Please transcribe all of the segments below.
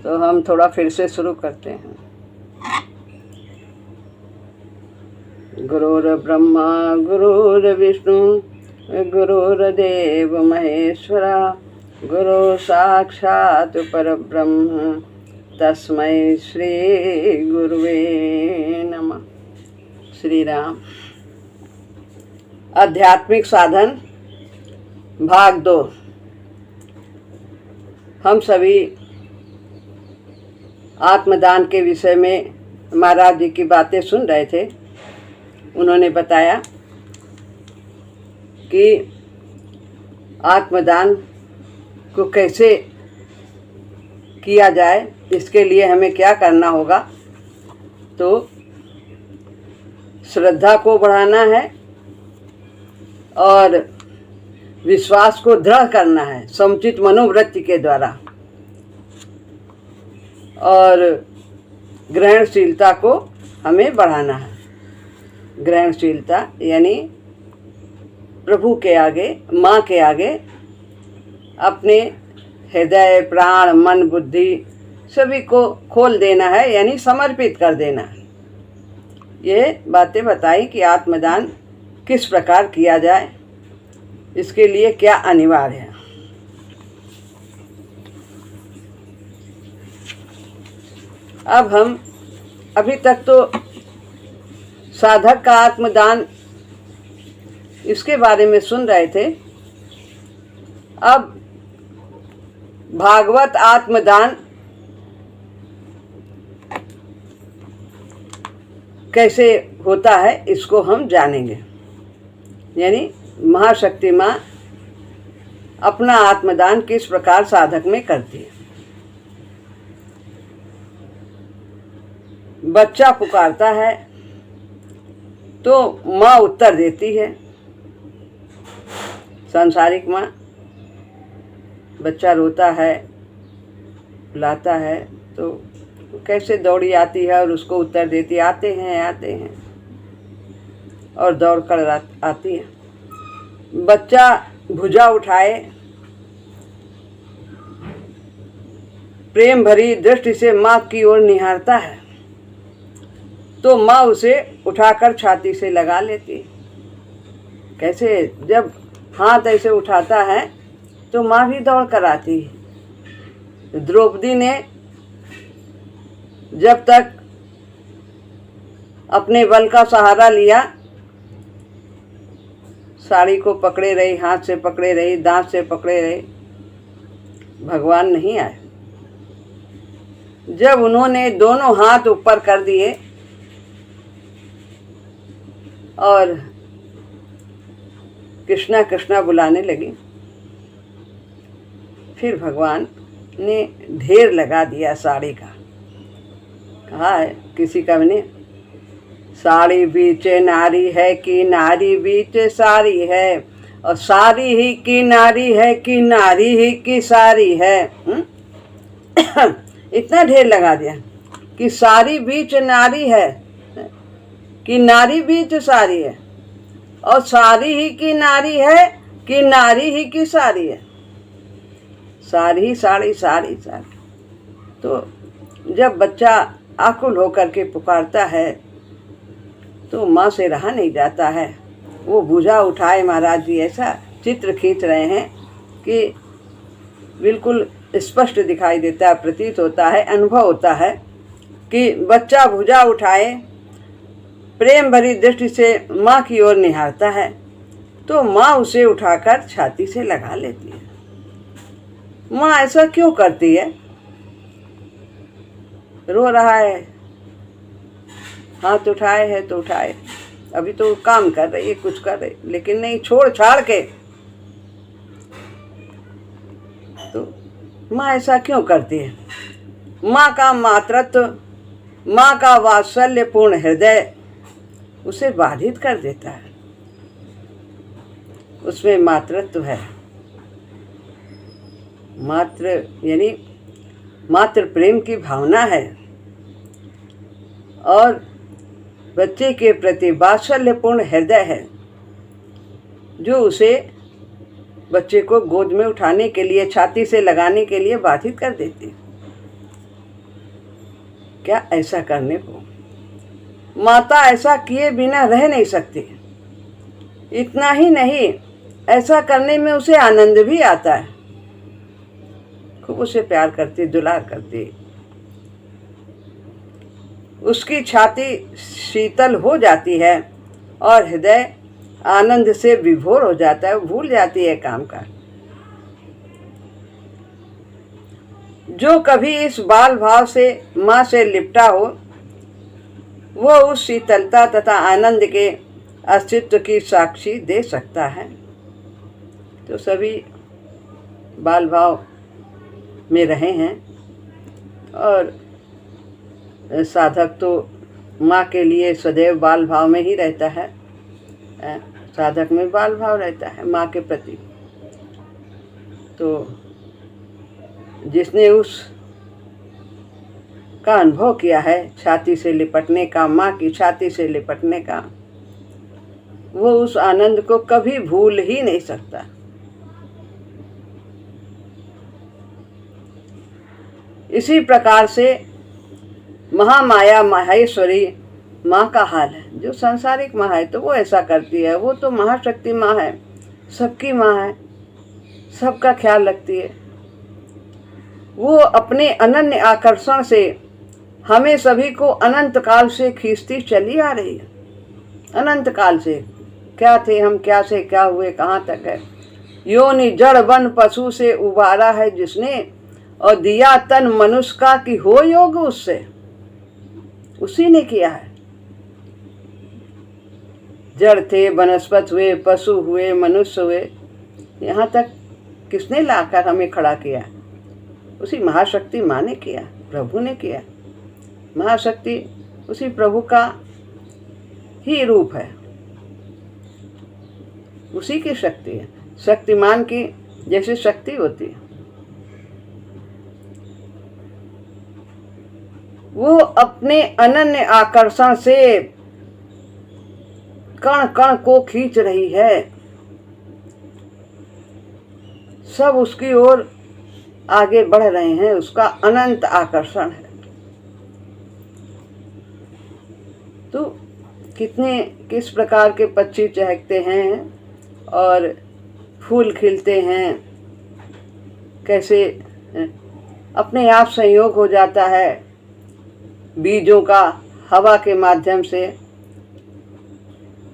तो हम थोड़ा फिर से शुरू करते हैं। गुरुर्ब्रह्मा गुरुर्विष्णु गुरुर्देव महेश्वरा गुरु साक्षात् परब्रह्म तस्मै श्री गुरुवे नमः। श्री राम। आध्यात्मिक साधन भाग 2। हम सभी आत्मदान के विषय में महाराज जी की बातें सुन रहे थे। उन्होंने बताया कि आत्मदान को कैसे किया जाए, इसके लिए हमें क्या करना होगा। तो श्रद्धा को बढ़ाना है और विश्वास को दृढ़ करना है समुचित मनोवृत्ति के द्वारा, और ग्रहणशीलता को हमें बढ़ाना है। ग्रहणशीलता यानी प्रभु के आगे, माँ के आगे अपने हृदय, प्राण, मन, बुद्धि सभी को खोल देना है, यानी समर्पित कर देना है। ये बातें बताई कि आत्मदान किस प्रकार किया जाए, इसके लिए क्या अनिवार्य है। अब हम अभी तक तो साधक का आत्मदान इसके बारे में सुन रहे थे। अब भागवत आत्मदान कैसे होता है इसको हम जानेंगे। यानी महाशक्ति माँ अपना आत्मदान किस प्रकार साधक में करती है। बच्चा पुकारता है तो माँ उत्तर देती है। सांसारिक माँ, बच्चा रोता है, बुलाता है तो कैसे दौड़ी आती है और उसको उत्तर देती, आते हैं और दौड़ कर आती है। बच्चा भुजा उठाए, प्रेम भरी दृष्टि से माँ की ओर निहारता है तो माँ उसे उठाकर छाती से लगा लेती। कैसे, जब हाथ ऐसे उठाता है तो माँ भी दौड़ कर आती है। द्रौपदी ने जब तक अपने बल का सहारा लिया, साड़ी को पकड़े रही, हाथ से पकड़े रही, दांत से पकड़े रही, भगवान नहीं आए। जब उन्होंने दोनों हाथ ऊपर कर दिए और कृष्णा कृष्णा बुलाने लगी, फिर भगवान ने ढेर लगा दिया साड़ी का। कहा है किसी का ने, साड़ी बीच नारी है कि नारी बीच साड़ी है, और साड़ी ही की नारी है कि नारी ही की साड़ी है। इतना ढेर लगा दिया कि साड़ी बीच नारी है कि नारी बीच साड़ी है, और साड़ी ही की नारी है कि नारी ही की साड़ी है। साड़ी साड़ी साड़ी साड़ी। तो जब बच्चा आकुल होकर के पुकारता है तो माँ से रहा नहीं जाता है। वो भुजा उठाए, महाराज जी ऐसा चित्र खींच रहे हैं कि बिल्कुल स्पष्ट दिखाई देता है, प्रतीत होता है, अनुभव होता है कि बच्चा भुजा उठाए, प्रेम भरी दृष्टि से माँ की ओर निहारता है तो माँ उसे उठाकर छाती से लगा लेती है। माँ ऐसा क्यों करती है? रो रहा है, हाथ उठाए है तो उठाए, अभी तो काम कर रही है, कुछ कर रही, लेकिन नहीं, छोड़ छाड़ के। तो माँ ऐसा क्यों करती है? माँ का मातृत्व, माँ का वात्सल्यपूर्ण हृदय उसे बाधित कर देता है। उसमें मातृत्व है। मातृ यानी मातृ प्रेम की भावना है, और बच्चे के प्रति वात्सल्यपूर्ण हृदय है जो उसे बच्चे को गोद में उठाने के लिए, छाती से लगाने के लिए बाधित कर देती है। क्या ऐसा करने को? माता ऐसा किए बिना रह नहीं सकती। इतना ही नहीं, ऐसा करने में उसे आनंद भी आता है। खूब उसे प्यार करती, दुलार करती। उसकी छाती शीतल हो जाती है और हृदय आनंद से विभोर हो जाता है, भूल जाती है काम का। जो कभी इस बाल भाव से माँ से लिपटा हो, वो उस शीतलता तथा आनंद के अस्तित्व की साक्षी दे सकता है। तो सभी बाल भाव में रहे हैं और साधक तो माँ के लिए सदैव बाल भाव में ही रहता है। साधक में बाल भाव रहता है माँ के प्रति। तो जिसने उस का अनुभव किया है छाती से लिपटने का, माँ की छाती से लिपटने का, वो उस आनंद को कभी भूल ही नहीं सकता। इसी प्रकार से महामाया माहेश्वरी माँ का हाल है। जो सांसारिक माँ है तो वो ऐसा करती है, वो तो महाशक्ति माँ है, सबकी माँ है, सबका ख्याल रखती है। वो अपने अनन्य आकर्षण से हमें सभी को अनंत काल से खींचती चली आ रही है। अनंत काल से क्या थे हम, क्या से क्या हुए, कहाँ तक है। योनि जड़ वन पशु से उबारा है जिसने, और दिया तन मनुष्य का कि हो योग उससे, उसी ने किया है। जड़ थे, वनस्पत हुए, पशु हुए, मनुष्य हुए, यहाँ तक किसने लाकर हमें खड़ा किया? उसी महाशक्ति माँ ने किया, प्रभु ने किया। महाशक्ति उसी प्रभु का ही रूप है, उसी की शक्ति है। शक्तिमान की जैसी शक्ति होती है, वो अपने अनन्य आकर्षण से कण कण को खींच रही है। सब उसकी ओर आगे बढ़ रहे हैं, उसका अनंत आकर्षण है। तो किस प्रकार के पक्षी चहकते हैं और फूल खिलते हैं, कैसे अपने आप संयोग हो जाता है बीजों का हवा के माध्यम से,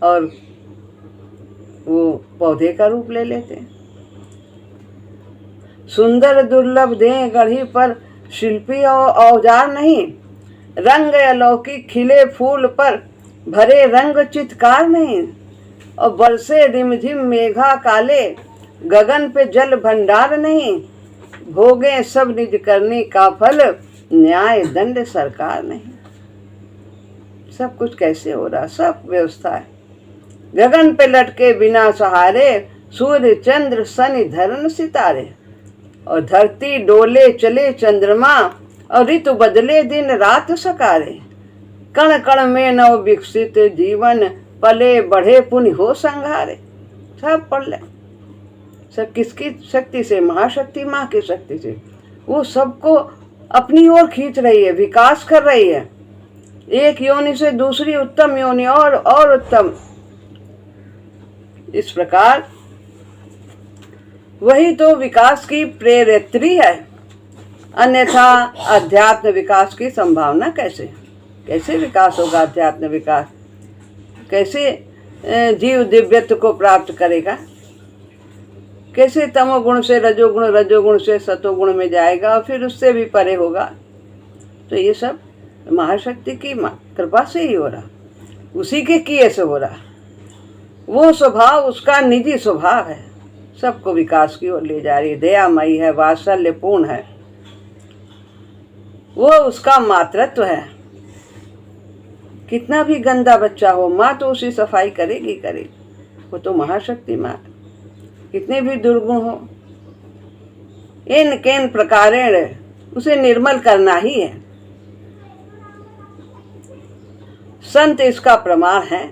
और वो पौधे का रूप ले लेते हैं। सुंदर दुर्लभ देह गढ़ी पर शिल्पी और औजार नहीं, रंग अलौकिक खिले फूल पर भरे रंग चित्कार नहीं, और बरसे रिमझिम मेघा काले गगन पे जल भंडार नहीं, भोगे सब निज करनी का फल न्याय दंड सरकार नहीं। सब कुछ कैसे हो रहा, सब व्यवस्था है। गगन पे लटके बिना सहारे, सूर्य चंद्र शनि धरन सितारे, और धरती डोले चले चंद्रमा, और ऋतु बदले दिन रात सकारे, कण कण में नव विकसित जीवन, पले बढ़े पुण्य हो संघारे। सब पढ़ ले। सब किसकी शक्ति से? महाशक्ति माँ की शक्ति से। वो सबको अपनी ओर खींच रही है, विकास कर रही है। एक योनि से दूसरी उत्तम योनि और उत्तम। इस प्रकार वही तो विकास की प्रेरित्री है। अन्यथा अध्यात्म विकास की संभावना कैसे विकास होगा? अध्यात्म विकास कैसे जीव दिव्यत्व को प्राप्त करेगा? कैसे तमोगुण से रजोगुण, रजोगुण से सतोगुण में जाएगा और फिर उससे भी परे होगा? तो ये सब महाशक्ति की कृपा से ही हो रहा, उसी के किए से हो रहा। वो स्वभाव उसका निजी स्वभाव है, सबको विकास की ओर ले जा रही है। दयामयी है, वात्सल्यपूर्ण है, वो उसका मातृत्व है। कितना भी गंदा बच्चा हो, माँ तो उसी सफाई करेगी। वो तो महाशक्ति माँ। कितने भी दुर्गुण हो, इन केन प्रकारेण उसे निर्मल करना ही है। संत इसका प्रमाण है।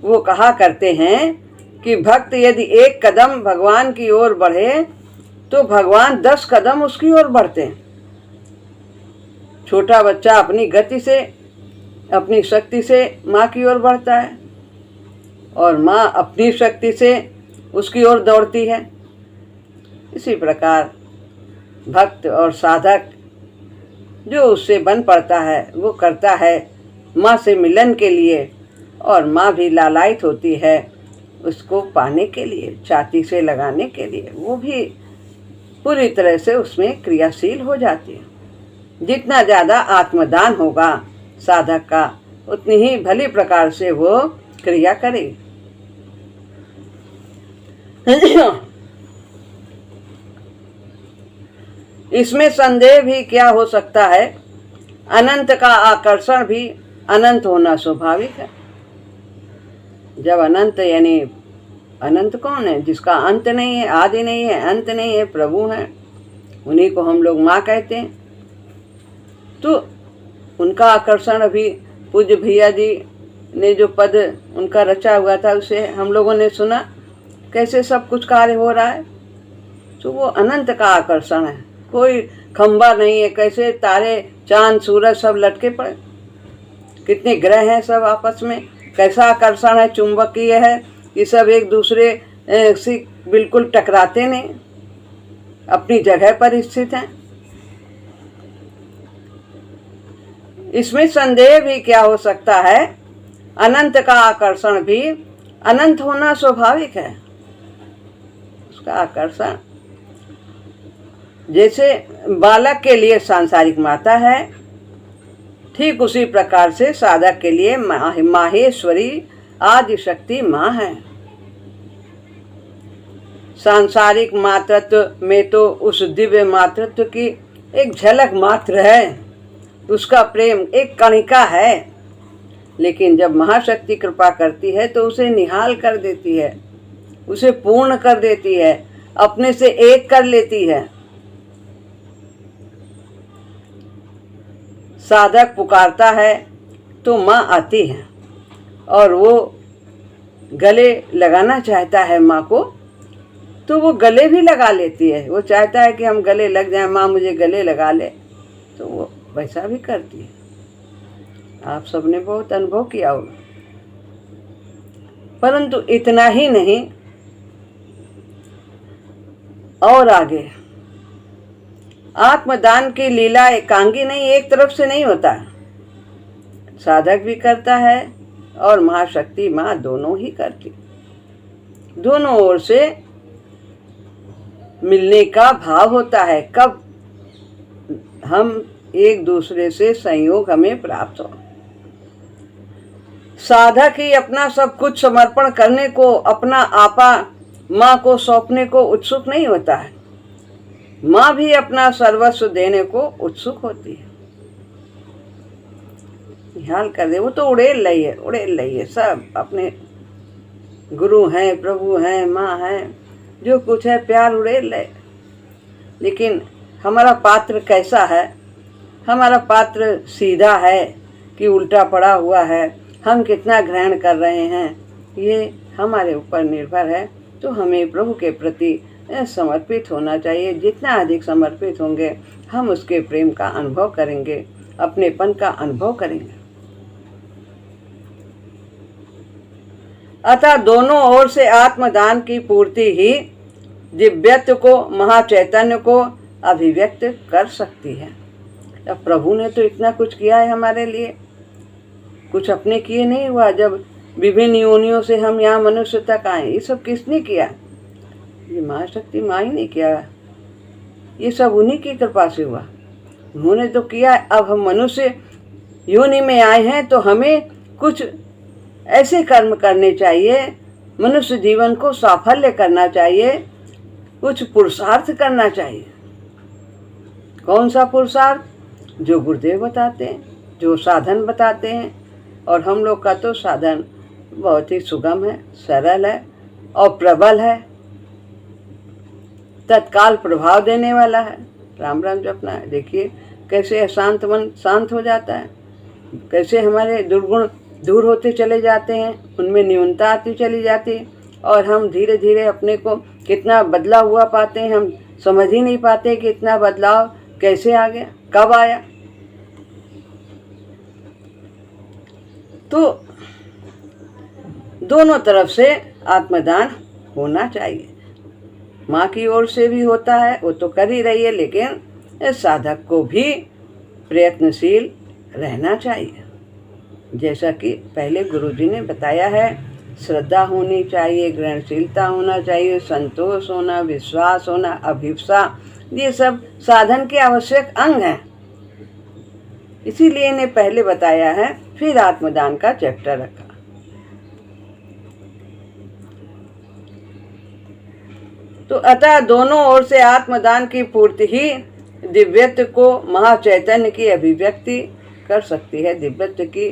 वो कहा करते हैं कि भक्त यदि एक कदम भगवान की ओर बढ़े तो भगवान 10 कदम उसकी ओर बढ़ते हैं। छोटा बच्चा अपनी गति से, अपनी शक्ति से माँ की ओर बढ़ता है और माँ अपनी शक्ति से उसकी ओर दौड़ती है। इसी प्रकार भक्त और साधक जो उससे बन पड़ता है वो करता है माँ से मिलन के लिए, और माँ भी लालायित होती है उसको पाने के लिए, छाती से लगाने के लिए। वो भी पूरी तरह से उसमें क्रियाशील हो जाती है। जितना ज़्यादा आत्मदान होगा साधक का, उतनी ही भली प्रकार से वो क्रिया करेगी। इसमें संदेह भी क्या हो सकता है, अनंत का आकर्षण भी अनंत होना स्वाभाविक है। जब अनंत, यानी अनंत कौन है? जिसका अंत नहीं है, आदि नहीं है, अंत नहीं है, प्रभु हैं। उन्हीं को हम लोग माँ कहते हैं। तो उनका आकर्षण अभी पूज्य भैया जी ने जो पद उनका रचा हुआ था उसे हम लोगों ने सुना, कैसे सब कुछ कार्य हो रहा है। तो वो अनंत का आकर्षण है, कोई खंबा नहीं है। कैसे तारे, चांद, सूरज सब लटके पड़े, कितने ग्रह हैं सब आपस में, कैसा आकर्षण है, चुंबकीय है। ये सब एक दूसरे से बिल्कुल टकराते नहीं, अपनी जगह पर स्थित हैं। इसमें संदेह भी क्या हो सकता है, अनंत का आकर्षण भी अनंत होना स्वाभाविक है। उसका आकर्षण जैसे बालक के लिए सांसारिक माता है, ठीक उसी प्रकार से साधक के लिए माहेश्वरी आदि शक्ति माँ है। सांसारिक मातृत्व में तो उस दिव्य मातृत्व की एक झलक मात्र है, उसका प्रेम एक कणिका है। लेकिन जब महाशक्ति कृपा करती है तो उसे निहाल कर देती है, उसे पूर्ण कर देती है, अपने से एक कर लेती है। साधक पुकारता है तो माँ आती है और वो गले लगाना चाहता है माँ को, तो वो गले भी लगा लेती है। वो चाहता है कि हम गले लग जाएं, माँ मुझे गले लगा ले, तो वो वैसा भी करती है। आप सबने बहुत अनुभव किया होगा। परंतु इतना ही नहीं, और आगे आत्मदान की लीला एकांगी नहीं, एक तरफ से नहीं होता। साधक भी करता है और महाशक्ति माँ दोनों ही करती, दोनों ओर से मिलने का भाव होता है। कब हम एक दूसरे से संयोग हमें प्राप्त हो। साधक ही अपना सब कुछ समर्पण करने को, अपना आपा माँ को सौंपने को उत्सुक नहीं होता है। माँ भी अपना सर्वस्व देने को उत्सुक होती है। ख्याल कर दे, वो तो उड़ेल रही है सब अपने गुरु हैं, प्रभु हैं, माँ हैं, जो कुछ है प्यार उड़ेल रहे। लेकिन हमारा पात्र कैसा है? हमारा पात्र सीधा है कि उल्टा पड़ा हुआ है? हम कितना ग्रहण कर रहे हैं, ये हमारे ऊपर निर्भर है। तो हमें प्रभु के प्रति समर्पित होना चाहिए। जितना अधिक समर्पित होंगे हम उसके प्रेम का अनुभव करेंगे, अपनेपन का अनुभव करेंगे। अतः दोनों ओर से आत्मदान की पूर्ति ही दिव्यत्व को, महाचैतन्य को अभिव्यक्त कर सकती है। अब प्रभु ने तो इतना कुछ किया है हमारे लिए, कुछ अपने किए नहीं हुआ। जब विभिन्न योनियों से हम यहाँ मनुष्य तक आए, ये सब किसने किया? ये महाशक्ति माँ ही नहीं किया, ये सब उन्हीं की कृपा से हुआ। उन्होंने तो किया। अब हम मनुष्य योनि में आए हैं तो हमें कुछ ऐसे कर्म करने चाहिए, मनुष्य जीवन को साफल्य करना चाहिए, कुछ पुरुषार्थ करना चाहिए। कौन सा पुरुषार्थ? जो गुरुदेव बताते हैं, जो साधन बताते हैं। और हम लोग का तो साधन बहुत ही सुगम है, सरल है और प्रबल है, तत्काल प्रभाव देने वाला है। राम राम जपना है। देखिए कैसे शांत मन शांत हो जाता है, कैसे हमारे दुर्गुण दूर होते चले जाते हैं, उनमें न्यूनता आती चली जाती है और हम धीरे धीरे अपने को कितना बदला हुआ पाते हैं। हम समझ ही नहीं पाते कि इतना बदलाव कैसे आ गया, कब आया। तो दोनों तरफ से आत्मदान होना चाहिए। माँ की ओर से भी होता है, वो तो कर ही रही है, लेकिन साधक को भी प्रयत्नशील रहना चाहिए। जैसा कि पहले गुरुजी ने बताया है, श्रद्धा होनी चाहिए, ग्रहणशीलता होना चाहिए, संतोष होना, विश्वास होना, अभिप्सा, ये सब साधन के आवश्यक अंग हैं। इसीलिए इन्हें पहले बताया है, फिर आत्मदान का चैप्टर रखा। तो अतः दोनों ओर से आत्मदान की पूर्ति ही दिव्यत्व को महाचैतन्य की अभिव्यक्ति कर सकती है। दिव्यत्व की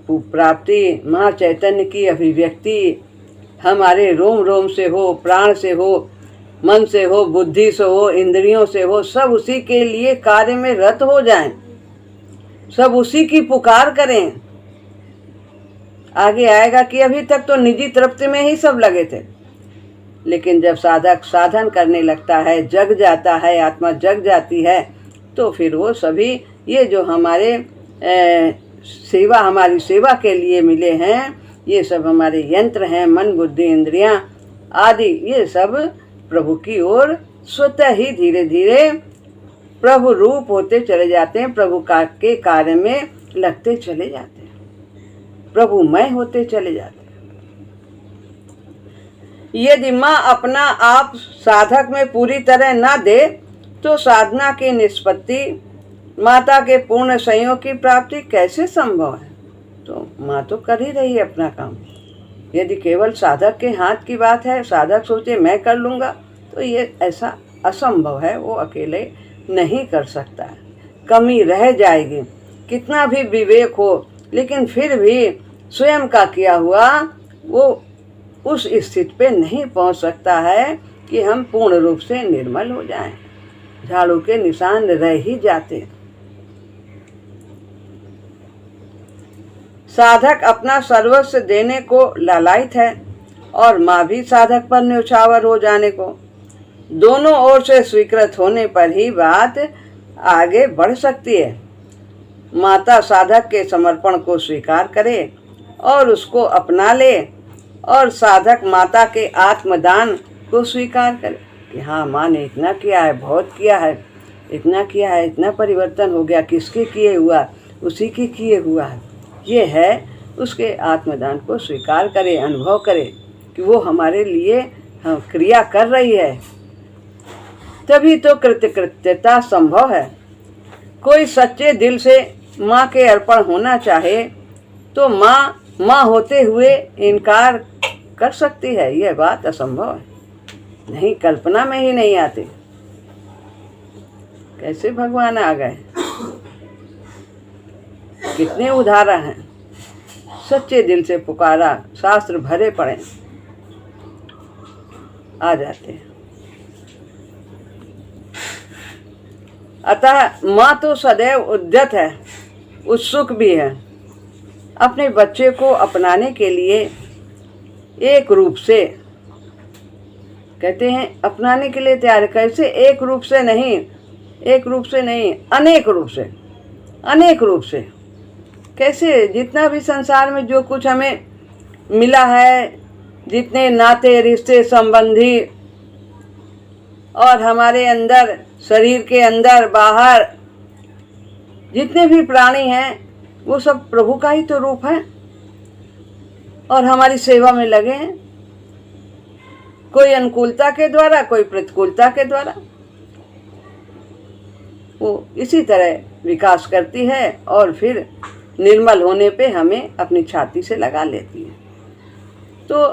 प्राप्ति, महाचैतन्य की अभिव्यक्ति हमारे रोम रोम से हो, प्राण से हो, मन से हो, बुद्धि से हो, इंद्रियों से हो, सब उसी के लिए कार्य में रत हो जाएं, सब उसी की पुकार करें। आगे आएगा कि अभी तक तो निजी तृप्ति में ही सब लगे थे, लेकिन जब साधक साधन करने लगता है, जग जाता है, आत्मा जग जाती है, तो फिर वो सभी ये जो हमारे सेवा, हमारी सेवा के लिए मिले हैं, ये सब हमारे यंत्र हैं, मन बुद्धि इंद्रियां आदि, ये सब प्रभु की ओर स्वतः ही धीरे धीरे प्रभु रूप होते चले जाते हैं, प्रभु के कार्य में लगते चले जाते हैं, प्रभुमय होते चले जाते हैं। यदि माँ अपना आप साधक में पूरी तरह न दे तो साधना की निष्पत्ति, माता के पूर्ण संयोग की प्राप्ति कैसे संभव है? तो माँ तो कर ही रही है अपना काम। यदि केवल साधक के हाथ की बात है, साधक सोचे मैं कर लूँगा, तो ये ऐसा असंभव है, वो अकेले नहीं कर सकता है, कमी रह जाएगी। कितना भी विवेक हो, लेकिन फिर भी स्वयं का किया हुआ वो उस स्थिति पे नहीं पहुंच सकता है कि हम पूर्ण रूप से निर्मल हो जाएं। झाड़ू के निशान रह ही जाते। साधक अपना सर्वस्व देने को लालायित है और माँ भी साधक पर न्यौछावर हो जाने को। दोनों ओर से स्वीकृत होने पर ही बात आगे बढ़ सकती है। माता साधक के समर्पण को स्वीकार करे और उसको अपना ले, और साधक माता के आत्मदान को स्वीकार करे कि हाँ, माँ ने इतना किया है, बहुत किया है, इतना किया है, इतना परिवर्तन हो गया, किसके किए हुआ, उसी के किए हुआ है। ये है, उसके आत्मदान को स्वीकार करे, अनुभव करे कि वो हमारे लिए क्रिया कर रही है, तभी तो कृतकृत्यता संभव है। कोई सच्चे दिल से माँ के अर्पण होना चाहे तो माँ होते हुए इनकार कर सकती है? यह बात असंभव है, नहीं, कल्पना में ही नहीं आती। कैसे भगवान आ गए, कितने उदाहरण हैं। सच्चे दिल से पुकारा, शास्त्र भरे पड़े, आ जाते हैं। अतः माँ तो सदैव उद्यत है, उत्सुक भी है, अपने बच्चे को अपनाने के लिए एक रूप से, कहते हैं अपनाने के लिए तैयार। कैसे? एक रूप से नहीं, एक रूप से नहीं, अनेक रूप से, अनेक रूप से। कैसे? जितना भी संसार में जो कुछ हमें मिला है, जितने नाते रिश्ते संबंधी और हमारे अंदर, शरीर के अंदर बाहर जितने भी प्राणी हैं, वो सब प्रभु का ही तो रूप है और हमारी सेवा में लगे हैं, कोई अनुकूलता के द्वारा, कोई प्रतिकूलता के द्वारा। वो इसी तरह विकास करती है और फिर निर्मल होने पे हमें अपनी छाती से लगा लेती है। तो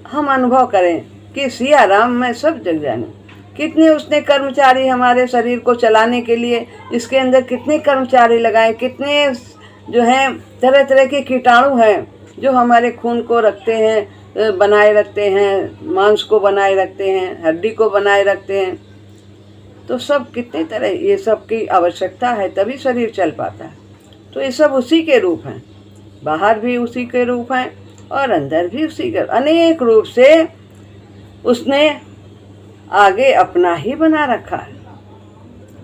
हम अनुभव करें कि सिया राम में सब जग जाने। कितने उसने कर्मचारी हमारे शरीर को चलाने के लिए, इसके अंदर कितने कर्मचारी लगाए, कितने जो हैं तरह तरह के कीटाणु हैं जो हमारे खून को रखते हैं, बनाए रखते हैं, मांस को बनाए रखते हैं, हड्डी को बनाए रखते हैं। तो सब कितने तरह, ये सब की आवश्यकता है, तभी शरीर चल पाता है। तो ये सब उसी के रूप हैं, बाहर भी उसी के रूप हैं और अंदर भी उसी के, अनेक रूप से उसने आगे अपना ही बना रखा है,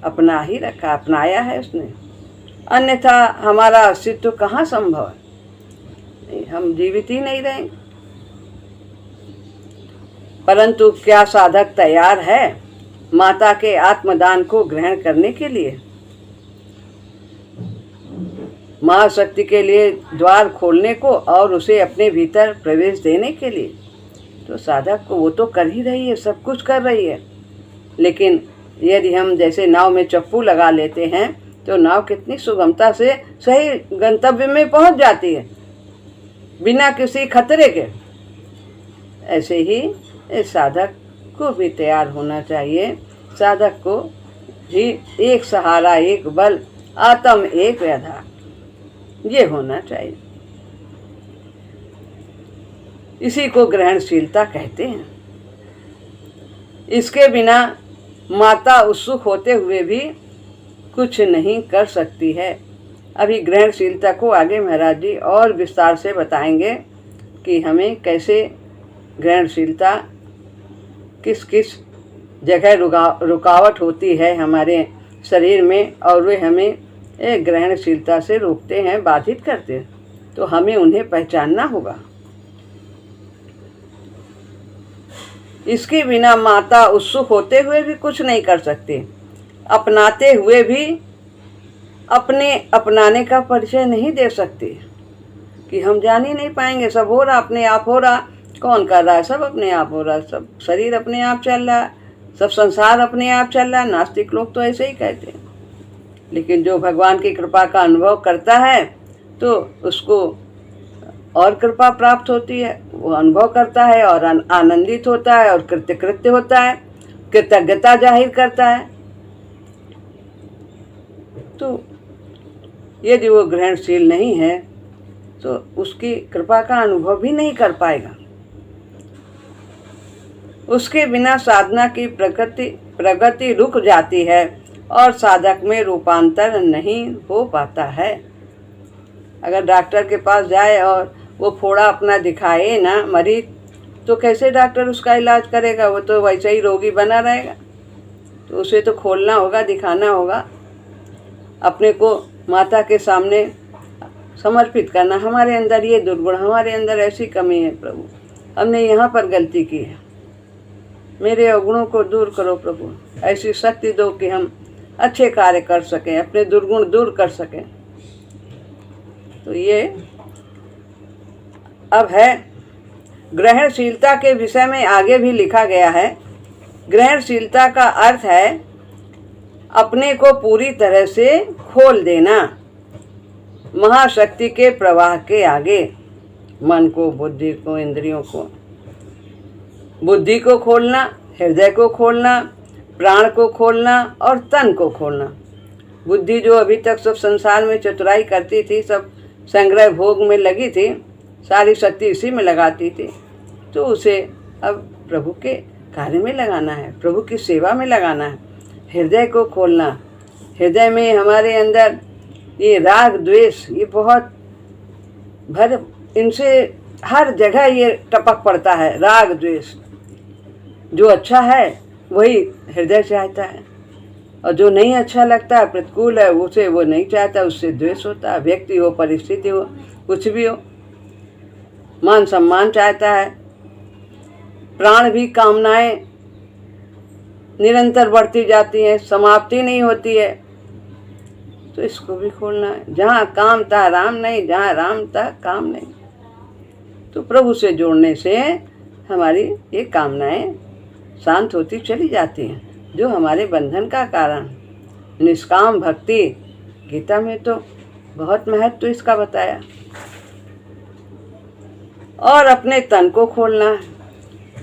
अपनाया है उसने। अन्यथा हमारा अस्तित्व कहाँ संभव है? हम जीवित ही नहीं रहेंगे। परंतु क्या साधक तैयार है माता के आत्मदान को ग्रहण करने के लिए, महाशक्ति के लिए द्वार खोलने को और उसे अपने भीतर प्रवेश देने के लिए? तो साधक को वो तो कर ही रही है, सब कुछ कर रही है। लेकिन यदि हम जैसे नाव में चप्पू लगा लेते हैं तो नाव कितनी सुगमता से सही गंतव्य में पहुंच जाती है बिना किसी खतरे के। ऐसे ही इस साधक को भी तैयार होना चाहिए। साधक को ही एक सहारा, एक बल, आत्म एक आधार, ये होना चाहिए। इसी को ग्रहणशीलता कहते हैं। इसके बिना माता उत्सुक होते हुए भी कुछ नहीं कर सकती है। अभी ग्रहणशीलता को आगे महाराज जी और विस्तार से बताएंगे कि हमें कैसे ग्रहणशीलता किस किस जगह रुकावट होती है हमारे शरीर में, और वे हमें ग्रहणशीलता से रोकते हैं, बाधित करते हैं। तो हमें उन्हें पहचानना होगा। इसके बिना माता उत्सुक होते हुए भी कुछ नहीं कर सकती, अपनाते हुए भी अपने अपनाने का परिचय नहीं दे सकती, कि हम जान ही नहीं पाएंगे। सब हो रहा, अपने आप हो रहा। कौन कर रहा है? सब अपने आप हो रहा। सब शरीर अपने आप चल रहा है, सब संसार अपने आप चल रहा है। नास्तिक लोग तो ऐसे ही कहते हैं। लेकिन जो भगवान की कृपा का अनुभव करता है तो उसको और कृपा प्राप्त होती है। वो अनुभव करता है और आनंदित होता है और कृतकृत्य होता है, कृतज्ञता जाहिर करता है। तो यदि वो ग्रहणशील नहीं है तो उसकी कृपा का अनुभव भी नहीं कर पाएगा। उसके बिना साधना की प्रगति रुक जाती है और साधक में रूपांतर नहीं हो पाता है। अगर डॉक्टर के पास जाए और वो फोड़ा अपना दिखाए ना मरीज, तो कैसे डॉक्टर उसका इलाज करेगा? वो तो वैसे ही रोगी बना रहेगा। तो उसे तो खोलना होगा, दिखाना होगा, अपने को माता के सामने समर्पित करना। हमारे अंदर ये दुर्गुण, हमारे अंदर ऐसी कमी है प्रभु, हमने यहाँ पर गलती की है, मेरे अवगुणों को दूर करो प्रभु। ऐसी शक्ति दो कि हम अच्छे कार्य कर सकें, अपने दुर्गुण दूर कर सकें। तो ये अब है ग्रहणशीलता के विषय में आगे भी लिखा गया है। ग्रहणशीलता का अर्थ है अपने को पूरी तरह से खोल देना महाशक्ति के प्रवाह के आगे। मन को, बुद्धि को, इंद्रियों को, बुद्धि को खोलना, हृदय को खोलना, प्राण को खोलना और तन को खोलना। बुद्धि जो अभी तक सब संसार में चतुराई करती थी, सब संग्रह भोग में लगी थी, सारी शक्ति इसी में लगाती थी, तो उसे अब प्रभु के कार्य में लगाना है, प्रभु की सेवा में लगाना है। हृदय को खोलना, हृदय में हमारे अंदर ये राग द्वेष ये बहुत भर, इनसे हर जगह ये टपक पड़ता है। राग द्वेष, जो अच्छा है वही हृदय चाहता है, और जो नहीं अच्छा लगता है, प्रतिकूल है, उसे वो नहीं चाहता, उससे द्वेष होता है। व्यक्ति हो, परिस्थिति हो, कुछ भी हो, मान सम्मान चाहता है। प्राण भी कामनाएं निरंतर बढ़ती जाती हैं, समाप्ति नहीं होती है। तो इसको भी खोलना है। जहाँ काम था राम नहीं, जहाँ राम था काम नहीं। तो प्रभु से जोड़ने से हमारी ये कामनाएं शांत होती चली जाती हैं, जो हमारे बंधन का कारण। निष्काम भक्ति, गीता में तो बहुत महत्व इसका बताया। और अपने तन को खोलना है,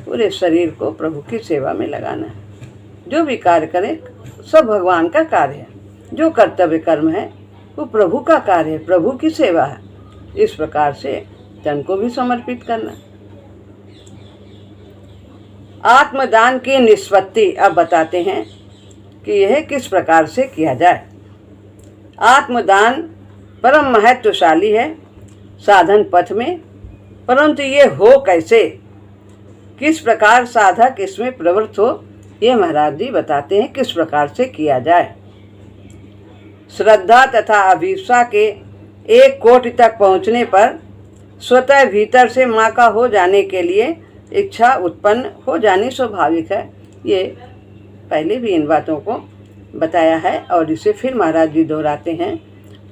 पूरे शरीर को प्रभु की सेवा में लगाना है। जो भी कार्य करे सब भगवान का कार्य है, जो कर्तव्य कर्म है वो प्रभु का कार्य है, प्रभु की सेवा है। इस प्रकार से तन को भी समर्पित करना। आत्मदान की निष्पत्ति अब बताते हैं कि यह किस प्रकार से किया जाए। आत्मदान परम महत्वशाली है साधन पथ में, परंतु ये हो कैसे, किस प्रकार साधक इसमें प्रवृत्त हो, ये महाराज जी बताते हैं किस प्रकार से किया जाए। श्रद्धा तथा अभिप्सा के 1 कोटि तक पहुँचने पर स्वतः भीतर से माँ का हो जाने के लिए इच्छा उत्पन्न हो जानी स्वाभाविक है। ये पहले भी इन बातों को बताया है और इसे फिर महाराज जी दोहराते हैं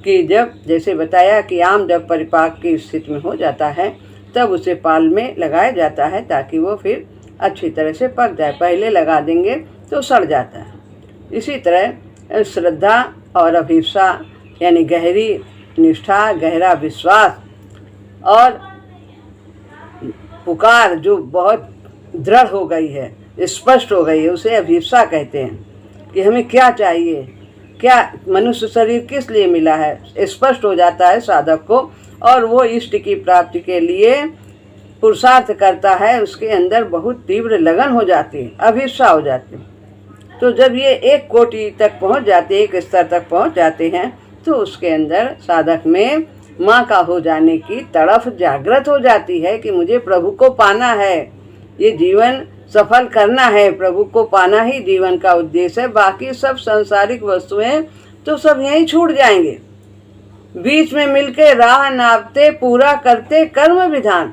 कि जब जैसे बताया कि आम जब परिपाक की स्थिति में हो जाता है तब उसे पाल में लगाया जाता है ताकि वो फिर अच्छी तरह से पक जाए। पहले लगा देंगे तो सड़ जाता है। इसी तरह श्रद्धा और अभिप्सा यानी गहरी निष्ठा, गहरा विश्वास और पुकार जो बहुत दृढ़ हो गई है, स्पष्ट हो गई है, उसे अभिप्सा कहते हैं कि हमें क्या चाहिए, क्या मनुष्य शरीर किस लिए मिला है, स्पष्ट हो जाता है साधक को और वो इष्ट की प्राप्ति के लिए पुरुषार्थ करता है। उसके अंदर बहुत तीव्र लगन हो जाती है, अभिप्सा हो जाती है। तो जब ये एक कोटि तक पहुंच जाते, एक स्तर तक पहुंच जाते हैं तो उसके अंदर साधक में माँ का हो जाने की तड़फ जागृत हो जाती है कि मुझे प्रभु को पाना है, ये जीवन सफल करना है, प्रभु को पाना ही जीवन का उद्देश्य है। बाकी सब सांसारिक वस्तुएं तो सब यहीं छूट जाएंगे। बीच में मिलके राह नापते पूरा करते कर्म विधान।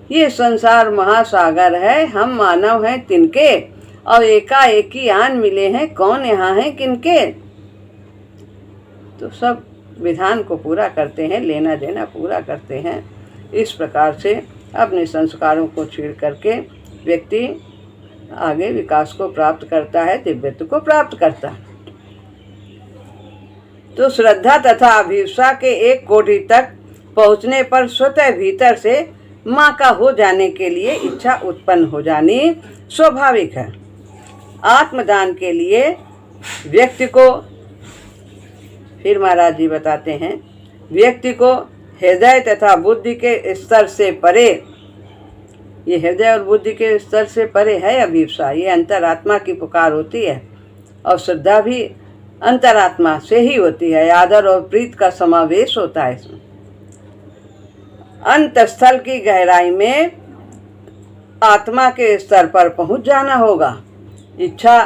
ये संसार महासागर है, हम मानव हैं तिनके और एकाएकी आन मिले हैं, कौन यहाँ है किनके। तो सब विधान को पूरा करते हैं, लेना देना पूरा करते हैं। इस प्रकार से अपने संस्कारों को छीड़ करके व्यक्ति आगे विकास को प्राप्त करता है, दिव्यत्व को प्राप्त करता है। तो श्रद्धा तथा अभिप्सा के एक कोटि तक पहुँचने पर स्वतः भीतर से माँ का हो जाने के लिए इच्छा उत्पन्न हो जानी स्वाभाविक है। आत्मदान के लिए व्यक्ति को, फिर महाराज जी बताते हैं, व्यक्ति को हृदय तथा बुद्धि के स्तर से परे, ये हृदय और बुद्धि के स्तर से परे है अभिप्सा, ये अंतरात्मा की पुकार होती है और श्रद्धा भी अंतरात्मा से ही होती है। आदर और प्रीत का समावेश होता है इसमें। अंतस्थल की गहराई में आत्मा के स्तर पर पहुंच जाना होगा। इच्छा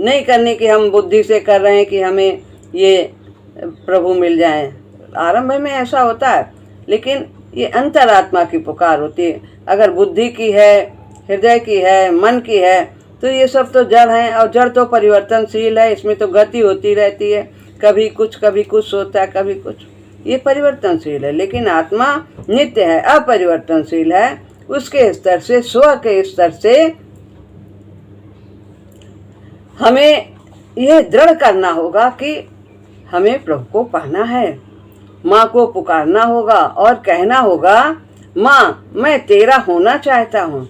नहीं करनी कि हम बुद्धि से कर रहे हैं कि हमें ये प्रभु मिल जाएं। आरंभ में ऐसा होता है, लेकिन ये अंतरात्मा की पुकार होती है। अगर बुद्धि की है, हृदय की है, मन की है, तो ये सब तो जड़ हैं और जड़ तो परिवर्तनशील है, इसमें तो गति होती रहती है, कभी कुछ होता है, कभी कुछ, ये परिवर्तनशील है। लेकिन आत्मा नित्य है, अपरिवर्तनशील है। उसके स्तर से, स्व के स्तर से हमें यह दृढ़ करना होगा कि हमें प्रभु को पाना है। माँ को पुकारना होगा और कहना होगा, माँ मैं तेरा होना चाहता हूँ।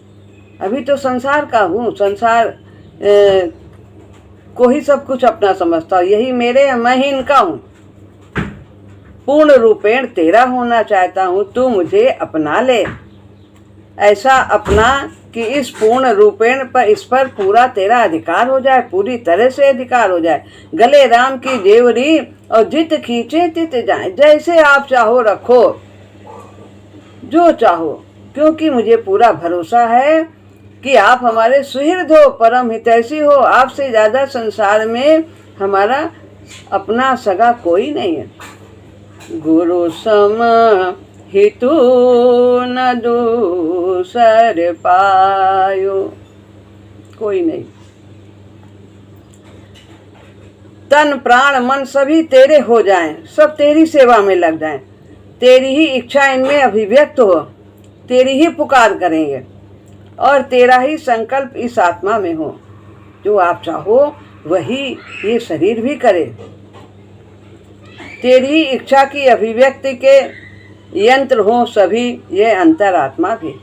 अभी तो संसार का हूँ, संसार को ही सब कुछ अपना समझता हूँ, यही मेरे है, मैं ही इनका हूँ। पूर्ण रूपेण तेरा होना चाहता हूँ, तू मुझे अपना ले। ऐसा अपना कि इस पूर्ण रूपेण पर, इस पर पूरा तेरा अधिकार हो जाए, पूरी तरह से अधिकार हो जाए। गले राम की देवरी और जित खींचे तित जाए। जैसे आप चाहो रखो, जो चाहो, क्योंकि मुझे पूरा भरोसा है कि आप हमारे सुहृद हो, परम हितैषी हो। आपसे ज्यादा संसार में हमारा अपना सगा कोई नहीं है। गुरु सम हितु न दूसर पायो, कोई नहीं। तन प्राण मन सभी तेरे हो जाएं, सब तेरी सेवा में लग जाएं, तेरी ही इच्छा इनमें अभिव्यक्त हो, तेरी ही पुकार करेंगे और तेरा ही संकल्प इस आत्मा में हो। जो आप चाहो वही ये शरीर भी करे। तेरी ही इच्छा की अभिव्यक्ति के यंत्र हो सभी ये अंतरात्मा भी।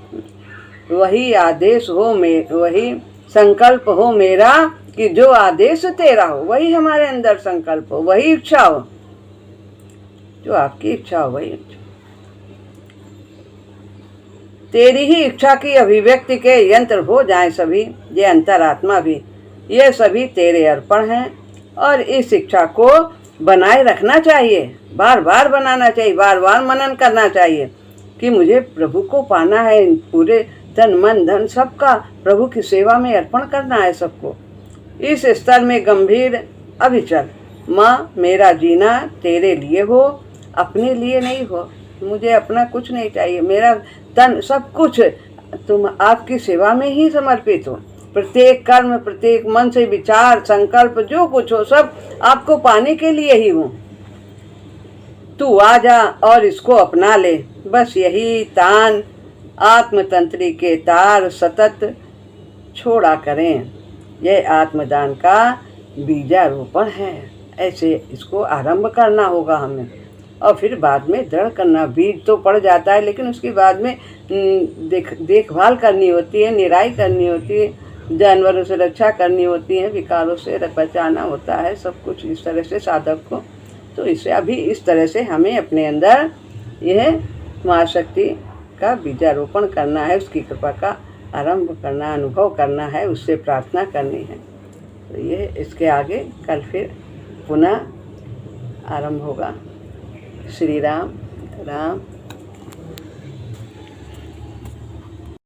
वही आदेश हो, वही संकल्प हो मेरा कि जो आदेश तेरा हो वही हमारे अंदर संकल्प हो, वही इच्छा हो, जो आपकी इच्छा हो वही इच्छा। तेरी ही इच्छा की अभिव्यक्ति के यंत्र हो जाएं सभी ये अंतरात्मा भी। ये सभी तेरे अर्पण हैं और इस इच्छा को बनाए रखना चाहिए, बार बार बनाना चाहिए, बार बार मनन करना चाहिए कि मुझे प्रभु को पाना है। पूरे तन मन धन सबका प्रभु की सेवा में अर्पण करना है सबको। इस स्तर में गंभीर अभिचल, माँ मेरा जीना तेरे लिए हो, अपने लिए नहीं हो, मुझे अपना कुछ नहीं चाहिए, मेरा तन सब कुछ तुम आपकी सेवा में ही समर्पित हो। प्रत्येक कर्म, प्रत्येक मन से विचार, संकल्प जो कुछ हो सब आपको पाने के लिए ही हूँ। तू आ जा और इसको अपना ले। बस यही तान आत्मतंत्री के तार सतत छोड़ा करें। यह आत्मदान का बीजारोपण है। ऐसे इसको आरंभ करना होगा हमें, और फिर बाद में दृढ़ करना। बीज तो पड़ जाता है, लेकिन उसके बाद में देखभाल करनी होती है, निराई करनी होती है, जानवरों से रक्षा करनी होती है, विकारों से बचाना होता है, सब कुछ इस तरह से साधक को। तो इसे अभी इस तरह से हमें अपने अंदर यह महाशक्ति का बीजारोपण करना है, उसकी कृपा का आरंभ करना, अनुभव करना है, उससे प्रार्थना करनी है। तो ये इसके आगे कल फिर पुनः आरंभ होगा। श्री राम राम।